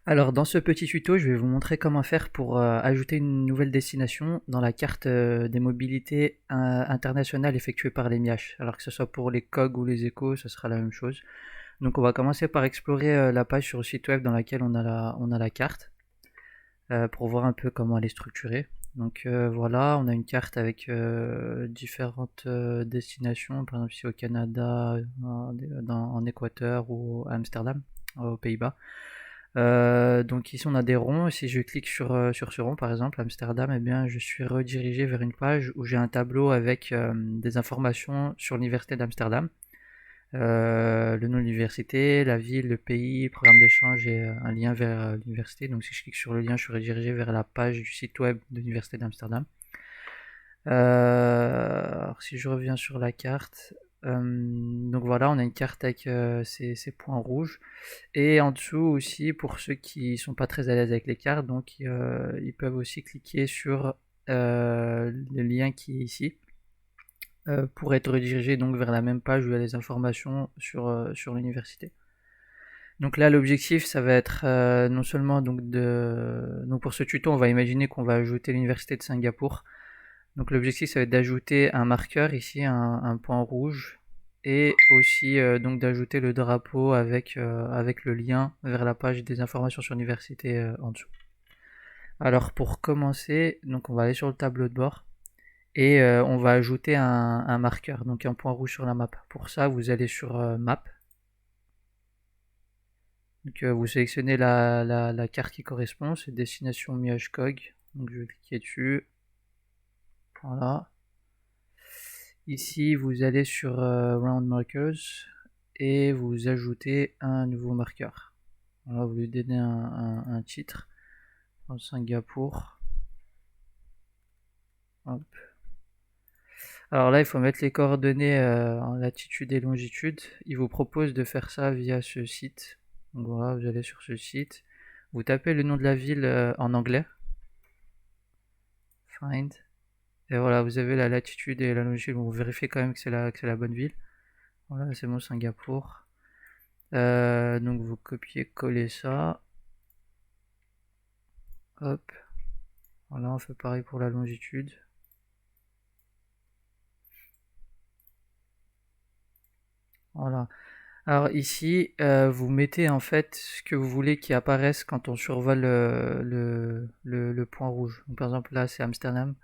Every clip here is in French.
Alors dans ce petit tuto, je vais vous montrer comment faire pour ajouter une nouvelle destination dans la carte des mobilités internationales effectuées par les MIH. Alors que ce soit pour les COG ou les échos, ce sera la même chose. Donc on va commencer par explorer la page sur le site web dans laquelle on a la carte pour voir un peu comment elle est structurée. Donc voilà, on a une carte avec différentes destinations, par exemple ici au Canada, en Équateur ou à Amsterdam, aux Pays-Bas. Donc ici on a des ronds, et si je clique sur ce rond par exemple, Amsterdam, eh bien je suis redirigé vers une page où j'ai un tableau avec des informations sur l'université d'Amsterdam, le nom de l'université, la ville, le pays, programme d'échange et un lien vers l'université. Donc si je clique sur le lien, je suis redirigé vers la page du site web de l'université d'Amsterdam. Alors si je reviens sur la carte, donc voilà, on a une carte avec ces points rouges. Et en dessous aussi, pour ceux qui sont pas très à l'aise avec les cartes, donc ils peuvent aussi cliquer sur le lien qui est ici pour être redirigé donc vers la même page où il y a les informations sur l'université. Donc là, l'objectif, ça va être non seulement donc pour ce tuto, on va imaginer qu'on va ajouter l'université de Singapour. Donc l'objectif, ça va être d'ajouter un marqueur ici, un point rouge, et aussi donc d'ajouter le drapeau avec le lien vers la page des informations sur l'université en dessous. Alors pour commencer, donc on va aller sur le tableau de bord et on va ajouter un marqueur, donc un point rouge sur la map. Pour ça, vous allez sur Map. Donc vous sélectionnez la carte qui correspond, c'est destination MiHCOG. Donc je vais cliquer dessus. Voilà. Ici, vous allez sur Round Markers et vous ajoutez un nouveau marqueur. Voilà, vous lui donnez un titre. En Singapour. Hop. Alors là, il faut mettre les coordonnées en latitude et longitude. Il vous propose de faire ça via ce site. Donc voilà, vous allez sur ce site. Vous tapez le nom de la ville en anglais. Find. Et voilà, vous avez la latitude et la longitude. Bon, vous vérifiez quand même que c'est la bonne ville. Voilà, c'est bon, Singapour. Donc vous copiez-collez ça. Hop. Voilà, on fait pareil pour la longitude. Voilà. Alors ici, vous mettez en fait ce que vous voulez qui apparaisse quand on survole le point rouge. Donc, par exemple là c'est Amsterdam.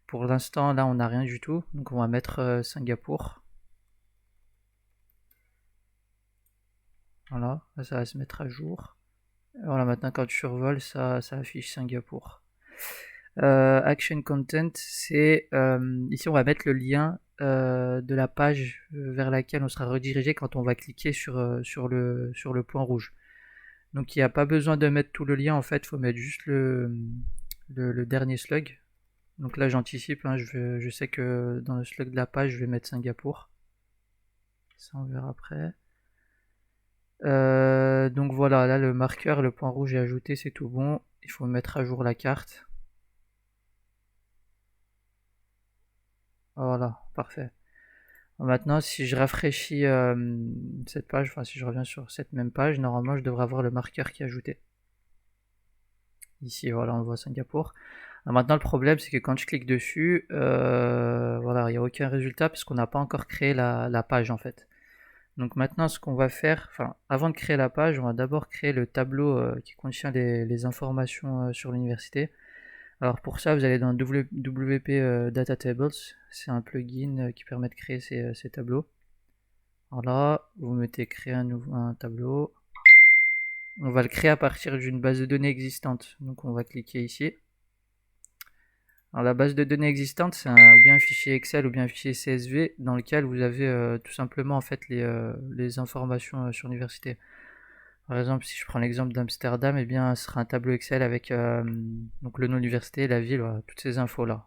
Pour l'instant là on n'a rien du tout. Donc on va mettre Singapour. Voilà, là, ça va se mettre à jour. Et voilà, maintenant quand je survole ça affiche Singapour. Action Content, c'est ici on va mettre le lien de la page vers laquelle on sera redirigé quand on va cliquer sur le point rouge. Donc il n'y a pas besoin de mettre tout le lien, en fait, il faut mettre juste le dernier slug. Donc là j'anticipe, hein, je sais que dans le slug de la page je vais mettre Singapour. Ça on verra après. Donc voilà, là le marqueur, le point rouge est ajouté, c'est tout bon. Il faut mettre à jour la carte. Voilà, parfait. Maintenant, si je rafraîchis cette page, enfin si je reviens sur cette même page, normalement je devrais avoir le marqueur qui est ajouté. Ici, voilà, on voit Singapour. Alors maintenant, le problème, c'est que quand je clique dessus, voilà, il n'y a aucun résultat parce qu'on n'a pas encore créé la page en fait. Donc maintenant, ce qu'on va faire, enfin, avant de créer la page, on va d'abord créer le tableau qui contient les informations sur l'université. Alors pour ça, vous allez dans WP Data Tables, c'est un plugin qui permet de créer ces tableaux. Alors là, vous mettez créer un tableau. On va le créer à partir d'une base de données existante. Donc on va cliquer ici. Alors la base de données existante, c'est ou bien un fichier Excel ou bien un fichier CSV dans lequel vous avez tout simplement en fait les informations sur l'université. Par exemple, si je prends l'exemple d'Amsterdam, eh bien, ce sera un tableau Excel avec donc le nom de l'université, la ville, voilà, toutes ces infos là.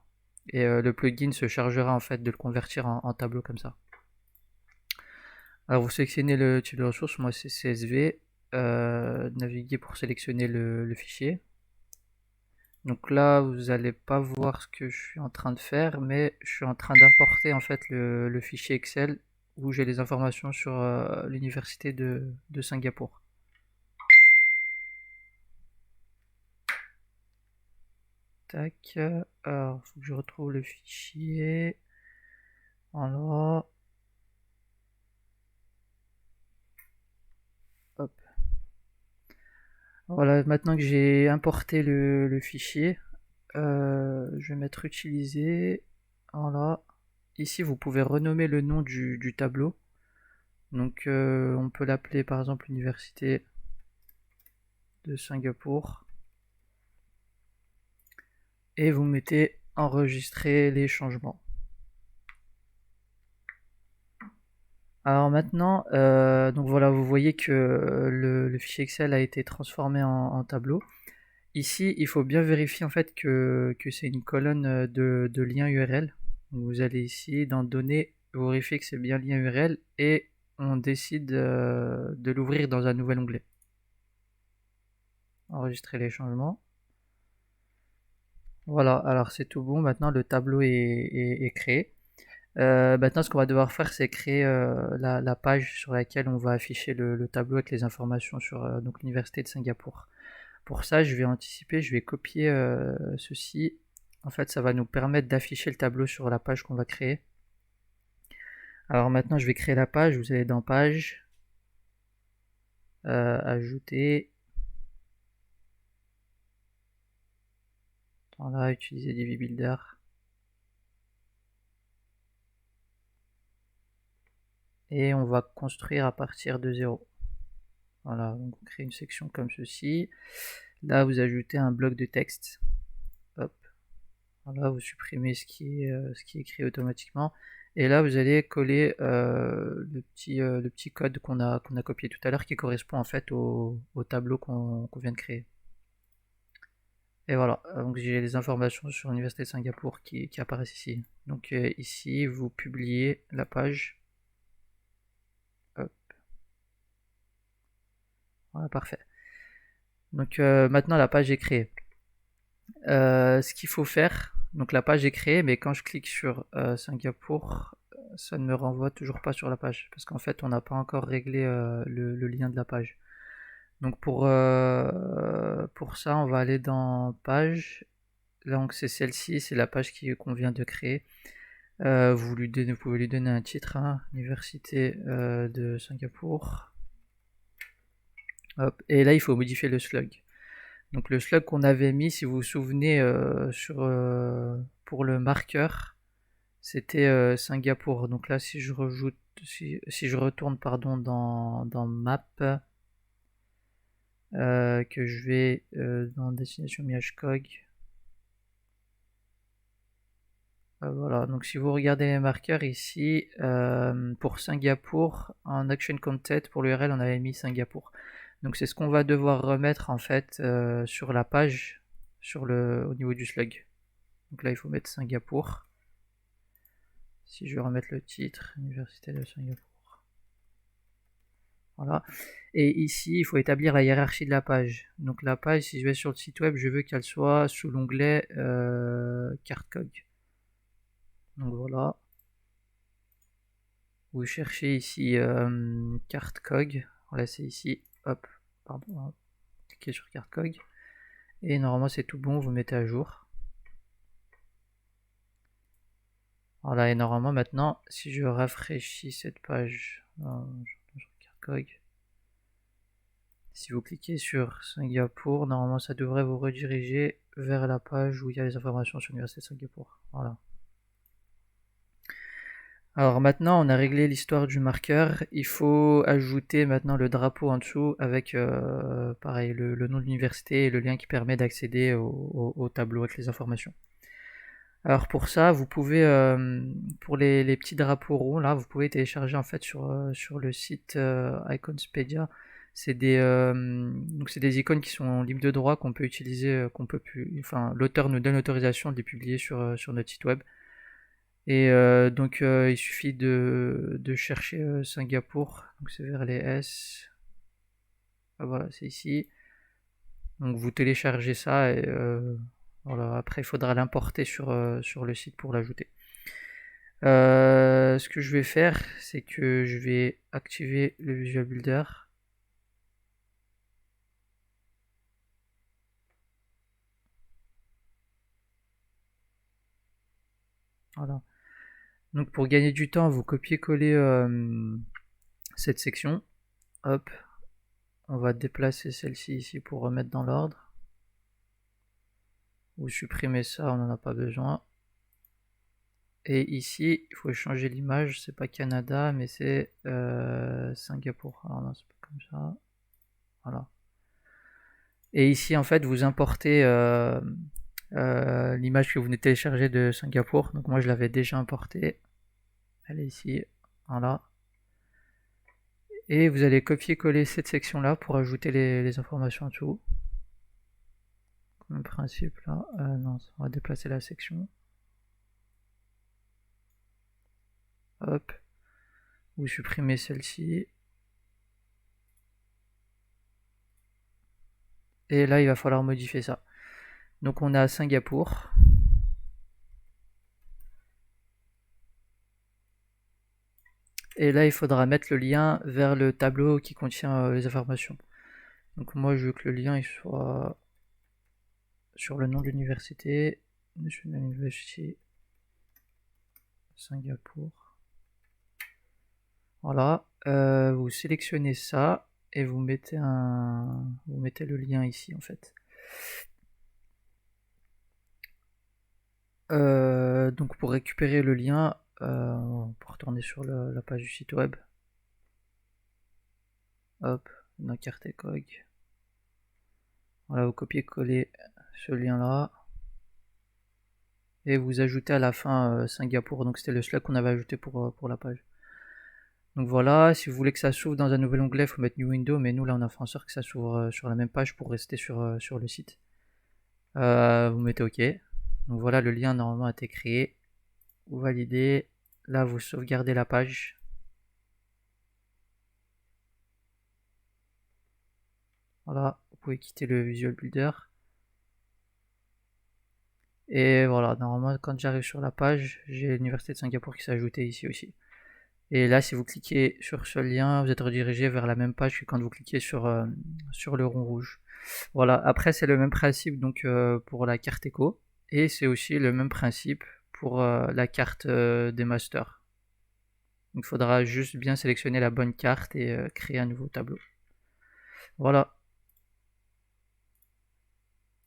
Et le plugin se chargera en fait de le convertir en tableau comme ça. Alors vous sélectionnez le type de ressource, moi c'est CSV, naviguez pour sélectionner le fichier. Donc là, vous n'allez pas voir ce que je suis en train de faire, mais je suis en train d'importer en fait le fichier Excel où j'ai les informations sur l'université de Singapour. tac. Alors, faut que je retrouve le fichier. Voilà. Hop. Voilà, maintenant que j'ai importé le fichier, je vais mettre utiliser. Voilà. Ici, vous pouvez renommer le nom du tableau. Donc, on peut l'appeler par exemple Université de Singapour. Et vous mettez enregistrer les changements. Alors maintenant, donc voilà, vous voyez que le fichier Excel a été transformé en tableau. Ici, il faut bien vérifier en fait que c'est une colonne de lien URL. Donc vous allez ici dans données, vous vérifiez que c'est bien lien URL et on décide de l'ouvrir dans un nouvel onglet. Enregistrer les changements. Voilà, alors c'est tout bon, maintenant le tableau est créé. Maintenant, ce qu'on va devoir faire, c'est créer la page sur laquelle on va afficher le tableau avec les informations sur donc l'Université de Singapour. Pour ça, je vais anticiper, je vais copier ceci. En fait, ça va nous permettre d'afficher le tableau sur la page qu'on va créer. Alors maintenant, je vais créer la page. Vous allez dans Page, Ajouter. Voilà, utiliser Divi Builder. Et on va construire à partir de 0. Voilà, donc on crée une section comme ceci. Là, vous ajoutez un bloc de texte. Hop. Voilà, vous supprimez ce qui est écrit automatiquement. Et là, vous allez coller le petit code qu'on a copié tout à l'heure qui correspond en fait au tableau qu'on vient de créer. Et voilà, donc j'ai les informations sur l'Université de Singapour qui apparaissent ici. Donc ici, vous publiez la page. Hop. Voilà, parfait. Donc maintenant, la page est créée. Ce qu'il faut faire, donc la page est créée, mais quand je clique sur Singapour, ça ne me renvoie toujours pas sur la page, parce qu'en fait on n'a pas encore réglé le lien de la page. Donc pour ça, on va aller dans Page, là donc c'est celle-ci, c'est la page qu'on vient de créer. Vous pouvez lui donner un titre, hein, Université de Singapour. Hop. Et là il faut modifier le slug. Donc le slug qu'on avait mis, si vous vous souvenez, pour le marqueur, c'était Singapour. Donc là, si je retourne pardon, dans Map, que je vais dans Destination Miashkog, voilà. Donc si vous regardez les marqueurs ici, pour Singapour, en Action Content, pour l'URL, on avait mis Singapour. Donc c'est ce qu'on va devoir remettre en fait sur la page, au niveau du slug. Donc là, il faut mettre Singapour. Si je vais remettre le titre, Université de Singapour. Voilà. Et ici, il faut établir la hiérarchie de la page. Donc la page, si je vais sur le site web, je veux qu'elle soit sous l'onglet CartCog. Donc voilà. Vous cherchez ici CartCog. Voilà, c'est ici. Hop, pardon. Cliquez sur CartCog. Et normalement, c'est tout bon. Vous mettez à jour. Voilà, et normalement, maintenant, si je rafraîchis cette page, si vous cliquez sur Singapour, normalement, ça devrait vous rediriger vers la page où il y a les informations sur l'Université de Singapour. Voilà. Alors maintenant, on a réglé l'histoire du marqueur. Il faut ajouter maintenant le drapeau en dessous avec, pareil, le nom de l'université et le lien qui permet d'accéder au tableau avec les informations. Alors pour ça, vous pouvez, pour les petits drapeaux ronds, là, vous pouvez télécharger en fait sur le site Iconspedia. C'est des icônes qui sont libres de droit qu'on peut utiliser, enfin l'auteur nous donne l'autorisation de les publier sur notre site web. Et donc il suffit de chercher Singapour, donc c'est vers les S. Ah, voilà, c'est ici. Donc vous téléchargez ça et voilà, après il faudra l'importer sur le site pour l'ajouter. Ce que je vais faire, c'est que je vais activer le Visual Builder. Voilà. Donc pour gagner du temps, vous copiez-collez cette section. Hop, on va déplacer celle-ci ici pour remettre dans l'ordre. Vous supprimez ça, on n'en a pas besoin. Et ici, il faut changer l'image, c'est pas Canada, mais c'est Singapour. Alors non, c'est pas comme ça. Voilà. Et ici, en fait, vous importez l'image que vous venez de télécharger de Singapour. Donc moi, je l'avais déjà importée. Elle est ici. Voilà. Et vous allez copier-coller cette section-là pour ajouter les informations en dessous. Même principe là. Non, on va déplacer la section. Hop. Vous supprimez celle-ci. Et là, il va falloir modifier ça. Donc on a Singapour. Et là, il faudra mettre le lien vers le tableau qui contient les informations. Donc moi, je veux que le lien il soit sur le nom de l'université. National University Singapour. Voilà. Vous sélectionnez ça et vous mettez le lien ici en fait. Donc pour récupérer le lien, on peut retourner sur la page du site web. Hop, dans carte cog. Voilà, vous copiez-collez ce lien là. Et vous ajoutez à la fin Singapour. Donc c'était le slug qu'on avait ajouté pour la page. Donc voilà, si vous voulez que ça s'ouvre dans un nouvel onglet, il faut mettre New Window, mais nous là on a fait en sorte que ça s'ouvre sur la même page pour rester sur le site. Vous mettez OK. Donc voilà, le lien normalement a été créé. Vous validez. Là, vous sauvegardez la page. Voilà, vous pouvez quitter le Visual Builder. Et voilà, normalement, quand j'arrive sur la page, j'ai l'Université de Singapour qui s'est ajoutée ici aussi. Et là, si vous cliquez sur ce lien, vous êtes redirigé vers la même page que quand vous cliquez sur le rond rouge. Voilà, après, c'est le même principe donc pour la carte éco. Et c'est aussi le même principe pour la carte des masters. Il faudra juste bien sélectionner la bonne carte et créer un nouveau tableau. Voilà.